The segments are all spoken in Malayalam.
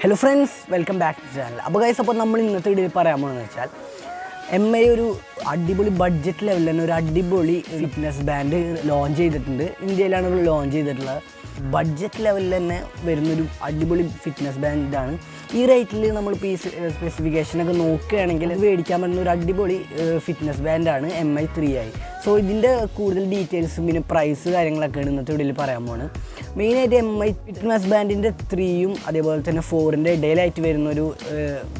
Hello friends, welcome back to the channel. അപ്പോൾ guys, അപ്പോൾ നമ്മൾ ഇന്നത്തെ വീഡിയോയിൽ പറയാൻ പോകുന്നത് വെച്ചാൽ MI ഒരു അടിപൊളി ബഡ്ജറ്റ് ലെവലിൽ തന്നെ ഒരു അടിപൊളി ഫിറ്റ്നസ് ബാൻഡ് ലോഞ്ച് ചെയ്തിട്ടുണ്ട്. ഇന്ത്യയിലാണ് ലോഞ്ച് ചെയ്തിട്ടുള്ളത്. ബഡ്ജറ്റ് ലെവലിൽ തന്നെ വരുന്നൊരു അടിപൊളി ഫിറ്റ്നസ് ബാൻഡാണ്. ഈ റേറ്റിൽ നമ്മളിപ്പോൾ ഈ സ്പെസിഫിക്കേഷനൊക്കെ നോക്കുകയാണെങ്കിൽ മേടിക്കാൻ പറ്റുന്ന ഒരു അടിപൊളി ഫിറ്റ്നസ് ബാൻഡാണ് MI 3i. സോ ഇതിൻ്റെ കൂടുതൽ ഡീറ്റെയിൽസും പിന്നെ പ്രൈസ് കാര്യങ്ങളൊക്കെയാണ് ഇന്നത്തെ വീഡിയോയിൽ പറയാൻ പോകുന്നത്. മെയിനായിട്ട് MI ഫിറ്റ്നസ് ബാൻഡിൻ്റെ 3യും അതേപോലെ തന്നെ 4ൻ്റെ ഇടയിലായിട്ട് വരുന്നൊരു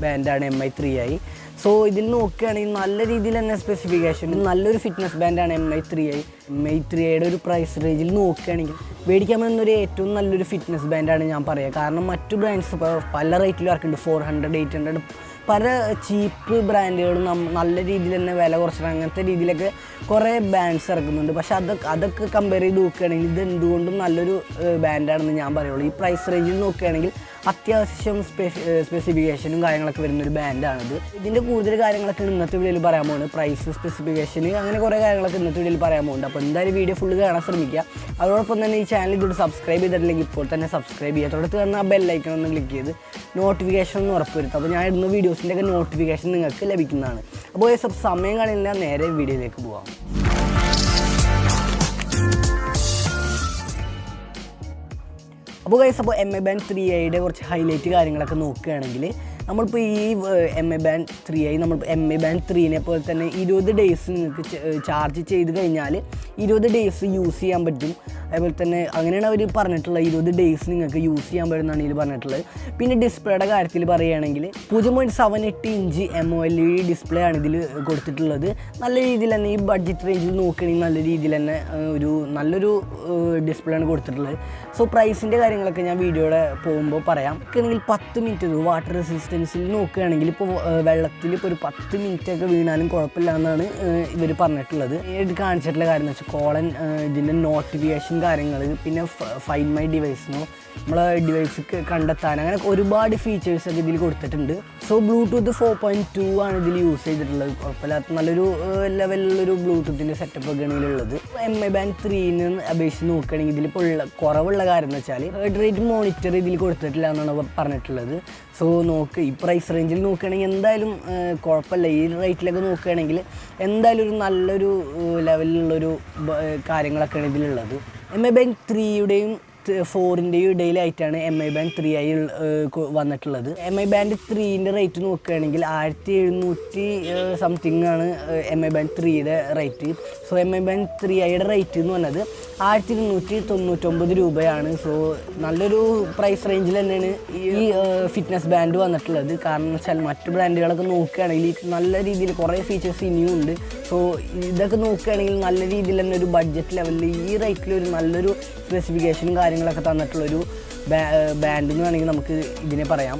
ബാൻഡാണ് MI 3i. സോ ഇതിൽ നോക്കുകയാണെങ്കിൽ നല്ല രീതിയിൽ തന്നെ സ്പെസിഫിക്കേഷൻ നല്ലൊരു ഫിറ്റ്നസ് ബാൻഡാണ് MI 3iയുടെ ഒരു പ്രൈസ് റേഞ്ചിൽ നോക്കുകയാണെങ്കിൽ മേടിക്കാൻ പറ്റുന്നൊരു ഏറ്റവും നല്ലൊരു ഫിറ്റ്നസ് ബാൻഡാണ് ഞാൻ പറയുക. കാരണം മറ്റു ബ്രാൻഡ്സ് ഇപ്പോൾ പല റേറ്റിലും ഇറക്കുന്നുണ്ട്. 400, 800 പല ചീപ്പ് ബ്രാൻഡുകളും നല്ല രീതിയിൽ തന്നെ വില കുറച്ചിട്ട് അങ്ങനത്തെ രീതിയിലൊക്കെ കുറേ ബാൻഡ്സ് ഇറക്കുന്നുണ്ട്. പക്ഷേ അതൊക്കെ കമ്പയർ ചെയ്ത് നോക്കുകയാണെങ്കിൽ ഇത് എന്തുകൊണ്ടും നല്ലൊരു ബാൻഡാണെന്ന് ഞാൻ പറയുള്ളൂ. ഈ പ്രൈസ് റേഞ്ചിൽ നോക്കുകയാണെങ്കിൽ അത്യാവശ്യം സ്പെസിഫിക്കേഷനും കാര്യങ്ങളൊക്കെ വരുന്നൊരു ബാൻഡാണിത്. ഇതിൻ്റെ കൂടുതൽ കാര്യങ്ങളൊക്കെ ഇന്നത്തെ വീഡിയോയിൽ പറയാൻ പോകുന്നത്. പ്രൈസ്, സ്പെസിഫിക്കേഷന് അങ്ങനെ കുറേ കാര്യങ്ങളൊക്കെ ഇന്നത്തെ വീഡിയോയിൽ പറയാൻ പോകുന്നുണ്ട്. അപ്പോൾ എന്തായാലും വീഡിയോ ഫുള്ള് കാണാൻ ശ്രമിക്കുക. അതോടൊപ്പം തന്നെ ഈ ചാനൽ ഇതോട് സബ്സ്ക്രൈബ് ചെയ്തിട്ടില്ലെങ്കിൽ ഇപ്പോൾ തന്നെ സബ്സ്ക്രൈബ് ചെയ്യുക. തുടർന്ന് കാണുന്ന ആ ബെല്ലൈക്കൺ ഒന്ന് ക്ലിക്ക് ചെയ്ത് നോട്ടിഫിക്കേഷൻ ഒന്ന് ഉറപ്പുവരുത്തുക. അപ്പോൾ ഞാൻ ഇടുന്ന വീഡിയോസിൻ്റെയൊക്കെ നോട്ടിഫിക്കേഷൻ നിങ്ങൾക്ക് ലഭിക്കുന്നതാണ്. അപ്പോൾ സമയം കാണില്ല, നേരെ വീഡിയോയിലേക്ക് പോകാം. അപ്പോൾ ഗൈസ്, അപ്പോൾ MI ബാൻഡ് 3iയുടെ കുറച്ച് ഹൈലൈറ്റ് കാര്യങ്ങളൊക്കെ നോക്കുകയാണെങ്കിൽ നമ്മളിപ്പോൾ ഈ MI ബാൻഡ് 3i നമ്മളിപ്പോൾ MI ബാൻഡ് 3നെ പോലെ തന്നെ 20 ഡേയ്സ് നിങ്ങൾക്ക് ചാർജ് ചെയ്ത് കഴിഞ്ഞാൽ 20 ഡേയ്സ് യൂസ് ചെയ്യാൻ പറ്റും. അതേപോലെ തന്നെ അങ്ങനെയാണ് അവർ പറഞ്ഞിട്ടുള്ളത്. 20 ഡേയ്സ് നിങ്ങൾക്ക് യൂസ് ചെയ്യാൻ പറ്റുന്നതാണ് ഇതിൽ പറഞ്ഞിട്ടുള്ളത്. പിന്നെ ഡിസ്പ്ലേയുടെ കാര്യത്തിൽ പറയുകയാണെങ്കിൽ 0.78 ഇഞ്ച് AMOLED ഡിസ്പ്ലേ ആണ് ഇതിൽ കൊടുത്തിട്ടുള്ളത്. നല്ല രീതിയിൽ തന്നെ ഈ ബഡ്ജറ്റ് റേഞ്ചിൽ നോക്കുകയാണെങ്കിൽ നല്ല രീതിയിൽ തന്നെ നല്ലൊരു ഡിസ്പ്ലേ ആണ് കൊടുത്തിട്ടുള്ളത്. സോ പ്രൈസിൻ്റെ കാര്യങ്ങളൊക്കെ ഞാൻ വീഡിയോയുടെ പോകുമ്പോൾ പറയാം. ആണെങ്കിൽ 10 മിനിറ്റ് വാട്ടർ റെസിസ്റ്റൻസിൽ നോക്കുകയാണെങ്കിൽ ഇപ്പോൾ വെള്ളത്തിൽ ഇപ്പോൾ ഒരു 10 മിനിറ്റൊക്കെ വീണാലും കുഴപ്പമില്ല എന്നാണ് ഇവർ പറഞ്ഞിട്ടുള്ളത്. ഇത് കാണിച്ചിട്ടുള്ള കാര്യം എന്ന് വെച്ചാൽ കോളൻ ഇതിൻ്റെ നോട്ടിഫിക്കേഷൻ കാര്യങ്ങൾ, പിന്നെ ഫൈൻഡ് മൈ ഡിവൈസിനോ നമ്മളെ ഡിവൈസ് കണ്ടെത്താൻ അങ്ങനെ ഒരുപാട് ഫീച്ചേഴ്സൊക്കെ ഇതിൽ കൊടുത്തിട്ടുണ്ട്. സോ ബ്ലൂടൂത്ത് 4.2 ആണ് ഇതിൽ യൂസ് ചെയ്തിട്ടുള്ളത്. കുഴപ്പമില്ലാത്ത നല്ലൊരു ലെവലിലുള്ളൊരു ബ്ലൂടൂത്തിൻ്റെ സെറ്റപ്പൊക്കെയാണ് ഇതിലുള്ളത്. MI ബാൻഡ് 3നെ അപേക്ഷിച്ച് നോക്കുകയാണെങ്കിൽ ഇതിലിപ്പോൾ കുറവുള്ള കാര്യം എന്ന് വെച്ചാൽ ഹേർട്ട് റേറ്റ് മോണിറ്റർ ഇതിൽ കൊടുത്തിട്ടില്ല എന്നാണ് പറഞ്ഞിട്ടുള്ളത്. സോ ഈ പ്രൈസ് റേഞ്ചിൽ നോക്കുകയാണെങ്കിൽ എന്തായാലും കുഴപ്പമില്ല. ഈ റേറ്റിലൊക്കെ നോക്കുകയാണെങ്കിൽ എന്തായാലും ഒരു നല്ലൊരു ലെവലിലുള്ളൊരു കാര്യങ്ങളൊക്കെയാണ് ഇതിലുള്ളത്. MI ബാൻഡ് 3യുടെയും 4ൻ്റെയും ഇടയിലായിട്ടാണ് MI ബാൻഡ് 3i വന്നിട്ടുള്ളത്. MI ബാൻഡ് 3ൻ്റെ റേറ്റ് നോക്കുകയാണെങ്കിൽ 1700 സംതിങ് ആണ് MI ബാൻഡ് 3യുടെ റേറ്റ്. സോ MI ബാൻഡ് 3iയുടെ റേറ്റ് എന്ന് പറഞ്ഞത് 1299 രൂപയാണ്. സോ നല്ലൊരു പ്രൈസ് റേഞ്ചിൽ തന്നെയാണ് ഈ ഫിറ്റ്നസ് ബാൻഡ് വന്നിട്ടുള്ളത്. കാരണം വെച്ചാൽ മറ്റു ബ്രാൻഡുകളൊക്കെ നോക്കുകയാണെങ്കിൽ നല്ല രീതിയിൽ കുറേ ഫീച്ചേഴ്സ് ഇനിയും ഉണ്ട്. സോ ഇതൊക്കെ നോക്കുകയാണെങ്കിൽ നല്ല രീതിയിൽ തന്നെ ഒരു ബഡ്ജറ്റ് ലെവലിൽ ഈ റേറ്റിൽ ഒരു നല്ലൊരു സ്പെസിഫിക്കേഷനും കാര്യങ്ങളൊക്കെ തന്നിട്ടുള്ളൊരു ബാൻഡ് എന്ന് വേണമെങ്കിൽ നമുക്ക് ഇതിനെ പറയാം.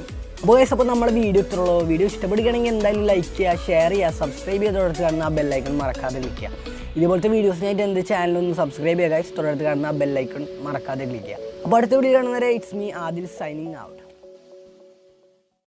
അപ്പോൾ നമ്മുടെ വീഡിയോ ഇത്രയുള്ളൂ. വീഡിയോ ഇഷ്ടപ്പെടുകയാണെങ്കിൽ എന്തായാലും ലൈക്ക് ചെയ്യുക, ഷെയർ ചെയ്യുക, സബ്സ്ക്രൈബ് ചെയ്തോടത്ത് കാണുന്ന ആ ബെല്ലൈക്കൺ മറക്കാതെ ക്ലിക്ക് ചെയ്യുക. ഇതുപോലത്തെ വീഡിയോസിനായിട്ട് എൻ്റെ ചാനലൊന്ന് സബ്സ്ക്രൈബ് ചെയ്യുക. തൊട്ടടുത്ത് കാണുന്ന ആ ബെല്ലൈക്കൺ മറക്കാതെ ക്ലിക്ക് ചെയ്യുക. അപ്പോൾ അടുത്ത വീഡിയോ കാണുന്നവരെ it's me Adil signing out.